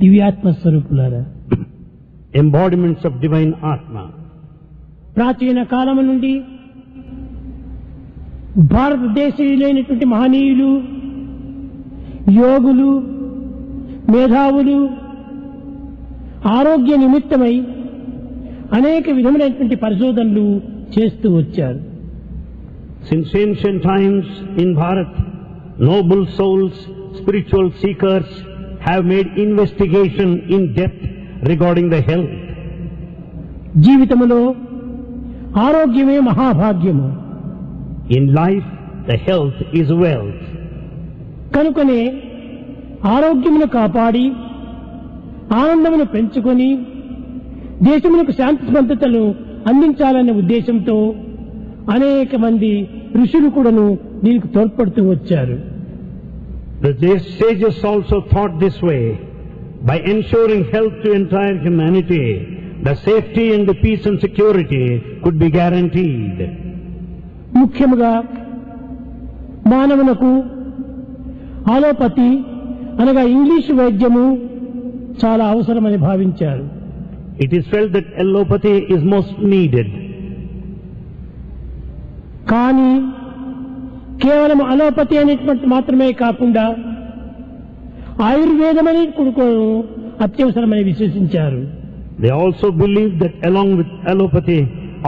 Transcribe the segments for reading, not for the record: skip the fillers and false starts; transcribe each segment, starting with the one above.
దివ్యాత్మ స్వరూపులారా, embodiments of divine Atma. ప్రాచీన కాలము నుండి భారతదేశీయులైనటువంటి మహనీయులు, యోగులు, మేధావులు ఆరోగ్య నిమిత్తమై అనేక విధములైనటువంటి పరిశోధనలు చేస్తూ వచ్చారు. Since ancient times in Bharat, noble souls, spiritual seekers have made investigation in depth regarding the health. జీవితములో ఆరోగ్యమే మహాభాగ్యము. In life, the health is wealth. కనుకనే ఆరోగ్యమును కాపాడి ఆనందమును పెంచుకొని దేశమునకు శాంతి భద్రతలు అందించాలనే ఉద్దేశంతో అనేక మంది ఋషులు కూడాను దీనికి తోడ్పడుతూ వచ్చారు. The sages also thought this way. By ensuring health to entire humanity, the safety and the peace and security could be guaranteed. ముఖ్యముగా మానవునకు ఆలోపతి అనగా ఇంగ్లీష్ వైద్యము చాలా అవసరమని భావించారు. It is felt that allopathy is most needed. కానీ కేవలం allopathy అనేటువంటి మాత్రమే కాకుండా ఆయుర్వేదం అనేది కూడా అత్యవసరమని విశ్వసించారు. They also believe that along with allopathy,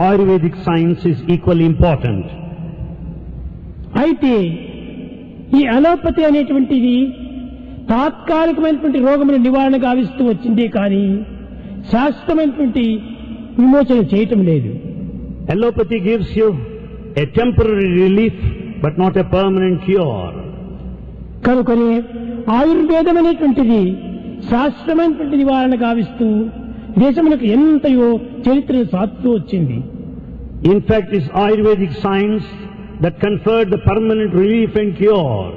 Ayurvedic science is equally important. అయితే ఈ అలోపతి అనేటువంటిది తాత్కాలికమైనటువంటి రోగముల నివారణ గావిస్తూ వచ్చిందే కానీ శాశ్వతమైనటువంటి విమోచన చేయటం లేదు. Allopathy gives you a temporary relief but not a permanent cure. కనుకనే ఆయుర్వేదం అనేటువంటిది శాశ్వతమైనటువంటి నివారణ గావిస్తూ దేశమునకు ఎంతయో చరిత్రను సాధుతూ వచ్చింది. In fact, it's Ayurvedic science that conferred the permanent relief and cure